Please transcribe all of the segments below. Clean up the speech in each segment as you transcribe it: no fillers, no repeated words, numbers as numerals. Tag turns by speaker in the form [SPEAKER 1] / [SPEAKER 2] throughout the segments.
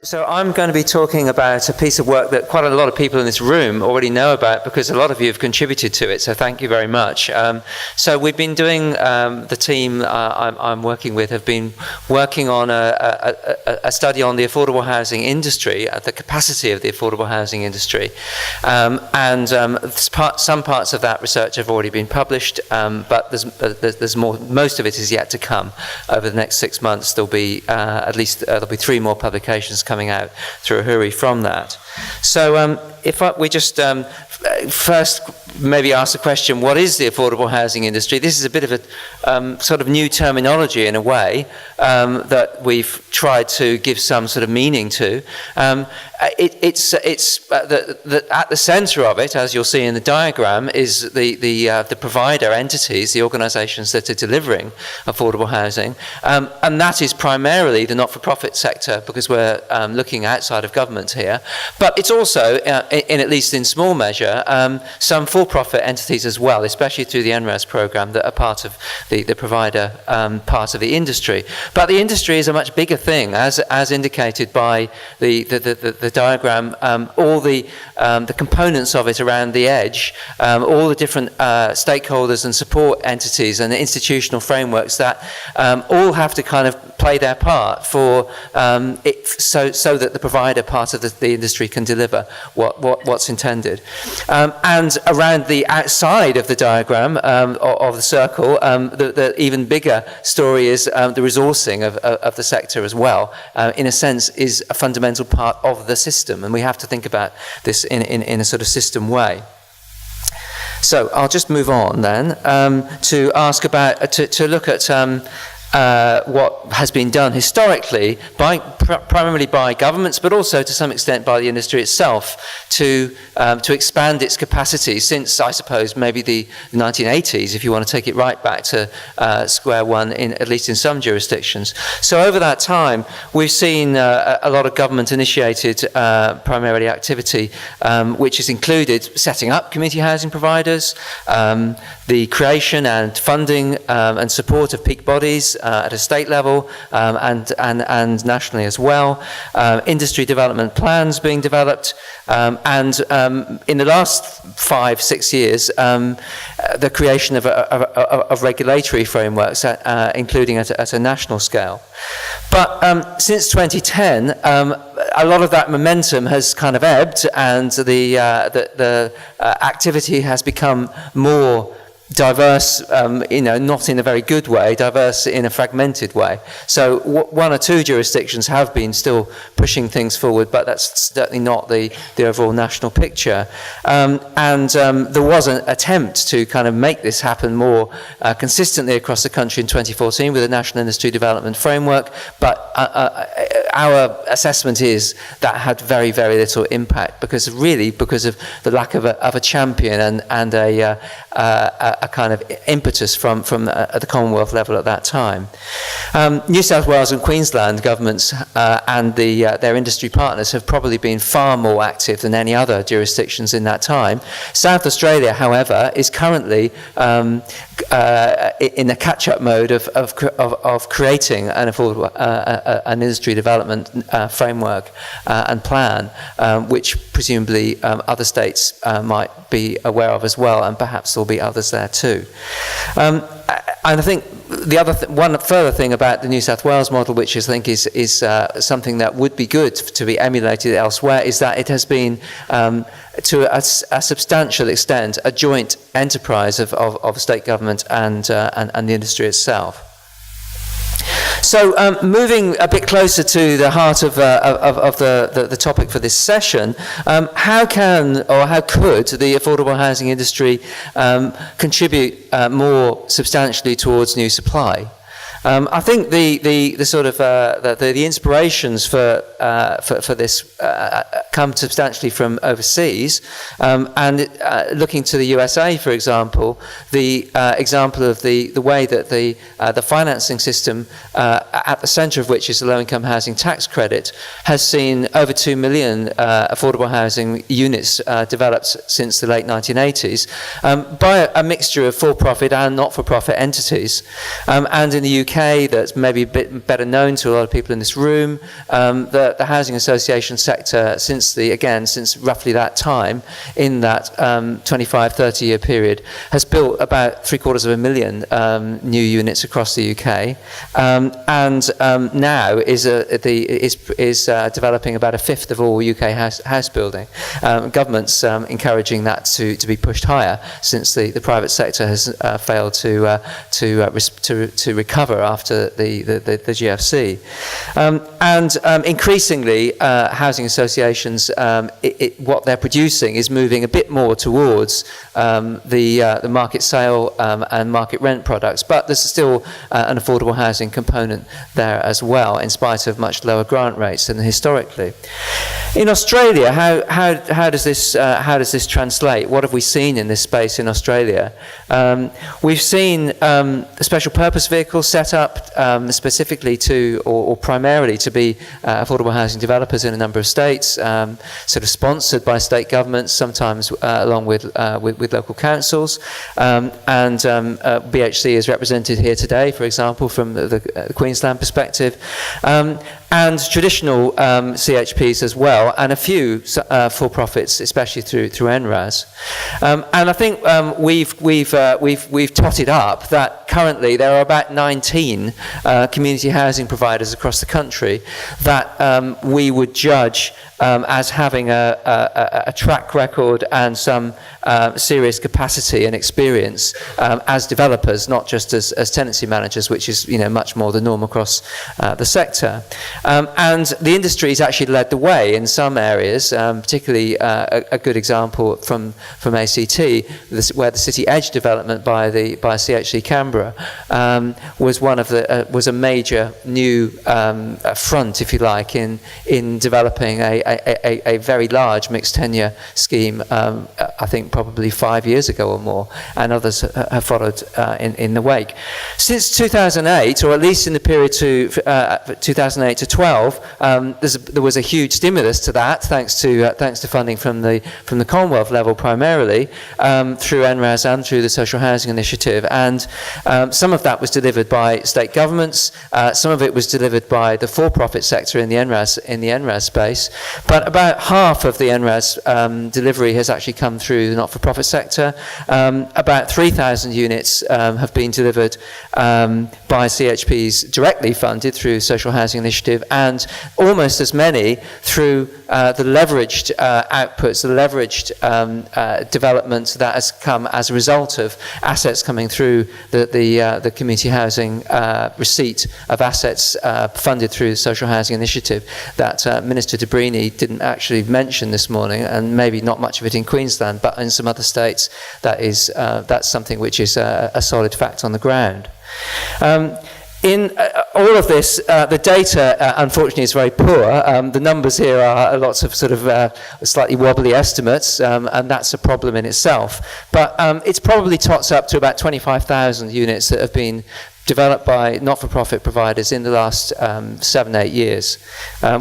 [SPEAKER 1] So I'm going to be talking about a piece of work that quite a lot of people in this room already know about, because a lot of you have contributed to it, so thank you very much. So we've been doing, the team I'm working with have been working on a study on the affordable housing industry, the capacity of the affordable housing industry. Some parts of that research have already been published, but there's more. Most of it is yet to come. Over the next 6 months, there'll be at least there'll be 3 more publications coming out through AHURI from that. So we just first maybe ask the question, what is the affordable housing industry? This is a bit of a sort of new terminology in a way that we've tried to give some sort of meaning to. It's at the centre of it, as you'll see in the diagram, is the provider entities, the organisations that are delivering affordable housing, and that is primarily the not-for-profit sector, because we're looking outside of government here. But it's also, in at least in small measure, some for-profit entities as well, especially through the NRAS programme, that are part of the provider part of the industry. But the industry is a much bigger thing, as indicated by the diagram. All the components of it around the edge, all the different stakeholders and support entities and the institutional frameworks that all have to kind of play their part for it, so that the provider part of the industry can deliver what's intended. And around the outside of the diagram of the circle, the even bigger story is the resourcing of the sector as well. In a sense, is a fundamental part of the system, and we have to think about this in a sort of system way. So I'll just move on then to ask about to look at what has been done historically primarily by governments, but also to some extent by the industry itself, to expand its capacity since, I suppose, maybe the 1980s, if you want to take it right back to square one, at least in some jurisdictions. So over that time, we've seen a lot of government-initiated primarily activity, which has included setting up community housing providers, the creation and funding and support of peak bodies at a state level and nationally as well, industry development plans being developed, and in the last 5-6 years, the creation of regulatory frameworks, including at a national scale. But since 2010, a lot of that momentum has kind of ebbed, and the activity has become more diverse, not in a very good way, diverse in a fragmented way. So 1 or 2 jurisdictions have been still pushing things forward, but that's certainly not the overall national picture. And there was an attempt to kind of make this happen more consistently across the country in 2014 with a National Industry Development Framework, but our assessment is that had very, very little impact, because of the lack of a champion and a kind of impetus from the Commonwealth level at that time. New South Wales and Queensland governments and their industry partners have probably been far more active than any other jurisdictions in that time. South Australia, however, is currently in the catch-up mode of creating an affordable an industry development framework and plan, which presumably other states might be aware of as well, and perhaps there'll be others there too. And I think one further thing about the New South Wales model, which I think is something that would be good to be emulated elsewhere, is that it has been, to a substantial extent, a joint enterprise of state government and the industry itself. So moving a bit closer to the heart of the topic for this session, how could the affordable housing industry contribute more substantially towards new supply? I think the sort of the inspirations for this come substantially from overseas, and looking to the USA, for example, the example of the way that the financing system, at the centre of which is the low-income housing tax credit, has seen over 2 million affordable housing units developed since the late 1980s by a mixture of for-profit and not-for-profit entities, and in the UK UK that's maybe a bit better known to a lot of people in this room. The housing association sector, since roughly that time, in that 25, 30-year period, has built about 750,000 new units across the UK, and now is developing about a fifth of all UK house building. Government's encouraging that to be pushed higher, since the private sector has failed to recover after the GFC, and increasingly housing associations, what they're producing is moving a bit more towards the market sale and market rent products, but there's still an affordable housing component there as well, in spite of much lower grant rates than historically. In Australia, how does this translate? What have we seen in this space in Australia? We've seen special purpose vehicles set up specifically to, or primarily to be affordable housing developers in a number of states, sort of sponsored by state governments, sometimes along with local councils. And BHC is represented here today, for example, from the Queensland perspective. And traditional CHPs as well, and a few for-profits, especially through NRAS. And I think we've totted up that currently there are about 19 community housing providers across the country that we would judge as having a track record and some serious capacity and experience as developers, not just as tenancy managers, which is much more the norm across the sector. And the industry has actually led the way in some areas, particularly a good example from ACT, where the City Edge development by CHC Canberra was a major new front, if you like, in developing a very large mixed tenure scheme. I think probably 5 years ago or more, and others have followed in the wake. Since 2008, or at least in the period to 2008 to 12, there was a huge stimulus to that, thanks to funding from the Commonwealth level primarily, through NRAS and through the Social Housing Initiative, and some of that was delivered by state governments, some of it was delivered by the for-profit sector in the NRAS space, but about half of the NRAS delivery has actually come through the not-for-profit sector. About 3,000 units have been delivered by CHPs directly funded through Social Housing Initiative, and almost as many through the leveraged outputs, the leveraged development that has come as a result of assets coming through the community housing receipt of assets funded through the Social Housing Initiative that Minister De Brini didn't actually mention this morning, and maybe not much of it in Queensland, but in some other states that's something which is a solid fact on the ground. In all of this, the data, unfortunately, is very poor. The numbers here are lots of sort of slightly wobbly estimates, and that's a problem in itself. But it's probably tots up to about 25,000 units that have been developed by not-for-profit providers in the last 7-8 years,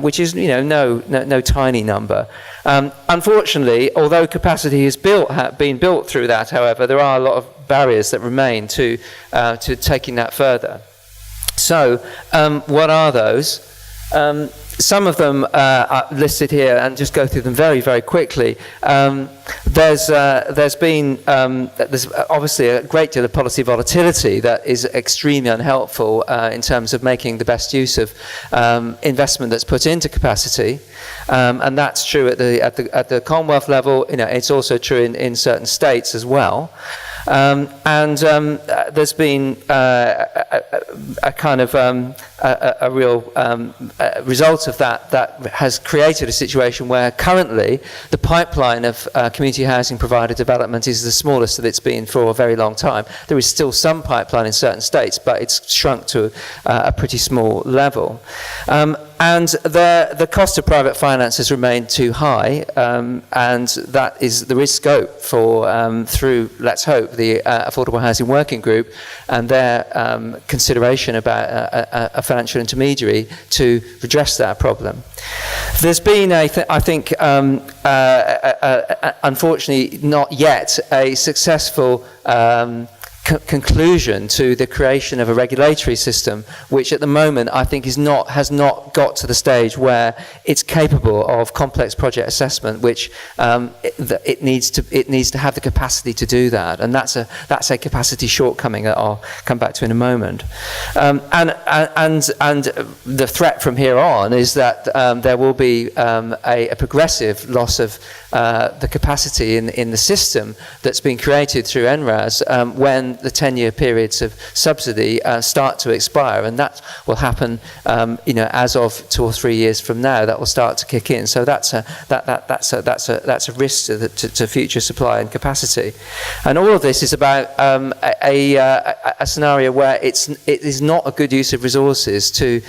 [SPEAKER 1] which is no tiny number. Unfortunately, although capacity has been built through that, however, there are a lot of barriers that remain to taking that further. So, what are those? Some of them are listed here, and just go through them very, very quickly. There's obviously a great deal of policy volatility that is extremely unhelpful in terms of making the best use of investment that's put into capacity, and that's true at the Commonwealth level. It's also true in certain states as well. There's been a kind of a real result of that has created a situation where currently the pipeline of community housing provider development is the smallest that it's been for a very long time. There is still some pipeline in certain states, but it's shrunk to a pretty small level. And the cost of private finance has remained too high, and there is scope for, through, let's hope, the Affordable Housing Working Group and their consideration about a financial intermediary to redress that problem. There's been, I think, unfortunately, not yet a successful conclusion to the creation of a regulatory system, which at the moment I think has not got to the stage where it's capable of complex project assessment, which it needs to have the capacity to do that, and that's a capacity shortcoming that I'll come back to in a moment. And the threat from here on is that there will be a progressive loss of the capacity in the system that's been created through NRAS when the 10-year periods of subsidy start to expire, and that will happen, as of 2 or 3 years from now. That will start to kick in. So that's a risk to future supply and capacity. And all of this is about a scenario where it is not a good use of resources to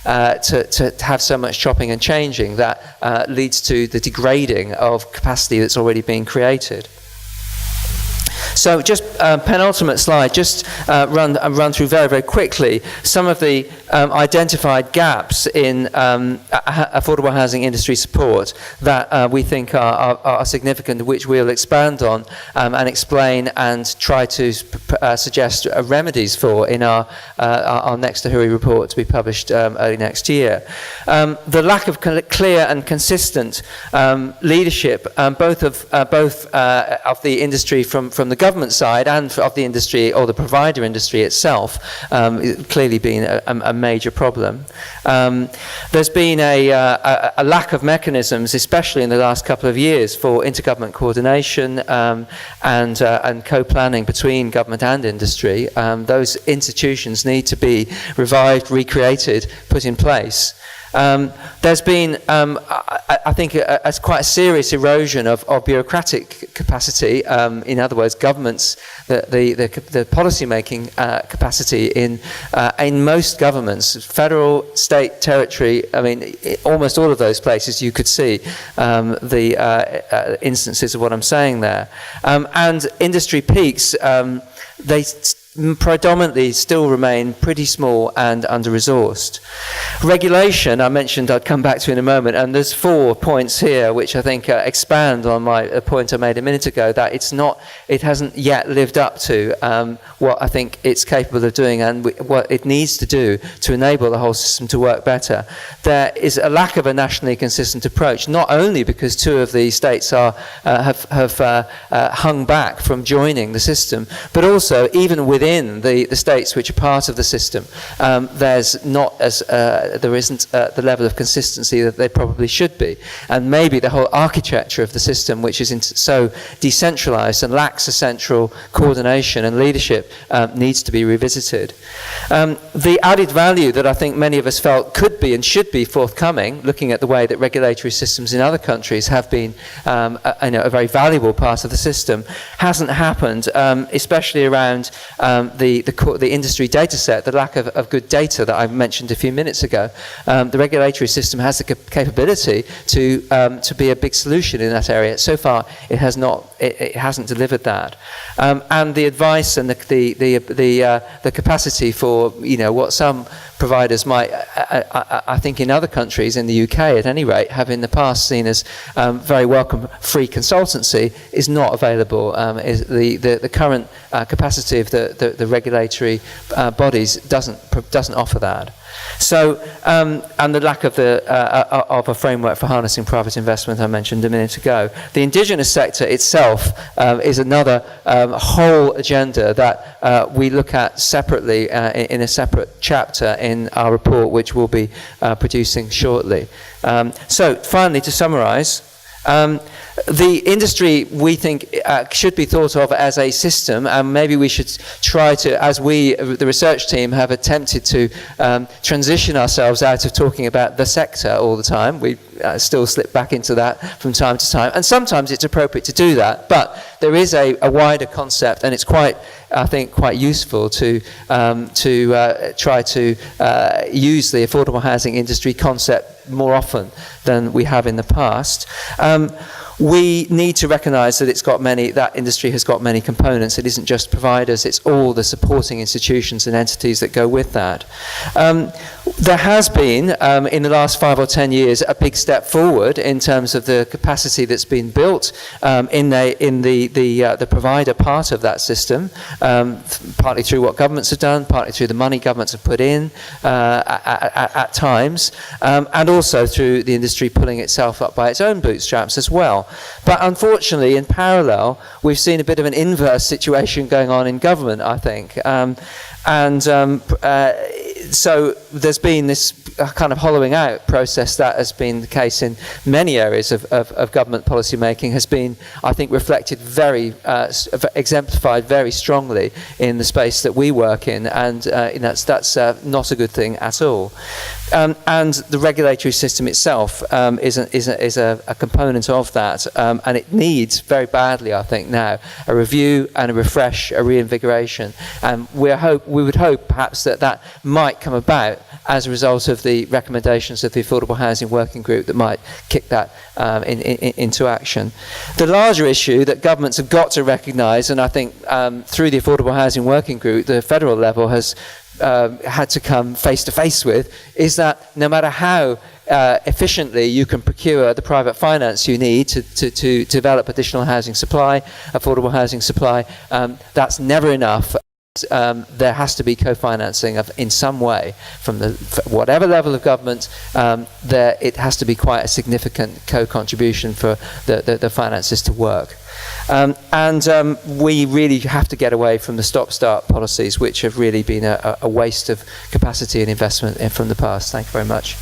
[SPEAKER 1] have so much chopping and changing that leads to the degrading of capacity that's already been created. So just penultimate slide, just run through very, very quickly some of the identified gaps in affordable housing industry support that we think are significant, which we'll expand on and explain and try to suggest remedies for in our next AHURI report to be published early next year. The lack of clear and consistent leadership, both of the industry from the government side and of the industry or the provider industry itself, clearly been a major problem. There's been a lack of mechanisms, especially in the last couple of years, for intergovernment coordination and co-planning between government and industry. Those institutions need to be revived, recreated, put in place. There's been, I think, quite a serious erosion of bureaucratic capacity. In other words, governments, the policy-making capacity in most governments, federal, state, territory. I mean, almost all of those places you could see the instances of what I'm saying there. And industry peaks, they predominantly still remain pretty small and under-resourced. Regulation, I mentioned I'd come back to in a moment, and there's 4 points here which I think expand on a point I made a minute ago, that it hasn't yet lived up to what I think it's capable of doing and what it needs to do to enable the whole system to work better. There is a lack of a nationally consistent approach, not only because 2 of the states have hung back from joining the system, but also even within the states which are part of the system, there isn't the level of consistency that there probably should be, and maybe the whole architecture of the system, which is so decentralized and lacks a central coordination and leadership, needs to be revisited. The added value that I think many of us felt could be and should be forthcoming, looking at the way that regulatory systems in other countries have been a very valuable part of the system, hasn't happened, especially around the industry data set, the lack of good data that I mentioned a few minutes ago. The regulatory system has the capability to be a big solution in that area. So far, it hasn't delivered that. And the advice and the capacity for what some providers might, I think in other countries, in the UK at any rate, have in the past seen as very welcome free consultancy, is not available. The current capacity of the regulatory bodies doesn't offer that. So, and the lack of a framework for harnessing private investment I mentioned a minute ago. The indigenous sector itself is another whole agenda that we look at separately in a separate chapter in our report, which we'll be producing shortly. So, finally, to summarise, the industry, we think, should be thought of as a system, and maybe we should try to, as we, the research team, have attempted to transition ourselves out of talking about the sector all the time. We still slip back into that from time to time, and sometimes it's appropriate to do that, but there is a wider concept, and it's quite, I think, quite useful to try to use the affordable housing industry concept more often than we have in the past. We need to recognise that that industry has got many components. It isn't just providers, it's all the supporting institutions and entities that go with that. There has been, in the last 5 or 10 years, a big step forward in terms of the capacity that's been built in the provider part of that system, partly through what governments have done, partly through the money governments have put in at times, and also through the industry pulling itself up by its own bootstraps as well. But unfortunately, in parallel, we've seen a bit of an inverse situation going on in government, I think. So there's been this kind of hollowing out process that has been the case in many areas of government policy making, has been, I think, reflected exemplified very strongly in the space that we work in, and that's not a good thing at all. And the regulatory system itself is a component of that, and it needs very badly, I think, now a review and a refresh, a reinvigoration. And we would hope perhaps that might come about as a result of the recommendations of the Affordable Housing Working Group that might kick that into action. The larger issue that governments have got to recognise, and I think through the Affordable Housing Working Group, the federal level has had to come face to face with, is that no matter how efficiently you can procure the private finance you need to develop additional housing supply, affordable housing supply, that's never enough. There has to be co-financing in some way from whatever level of government. It has to be quite a significant co-contribution for the finances to work. We really have to get away from the stop-start policies, which have really been a waste of capacity and investment from the past. Thank you very much.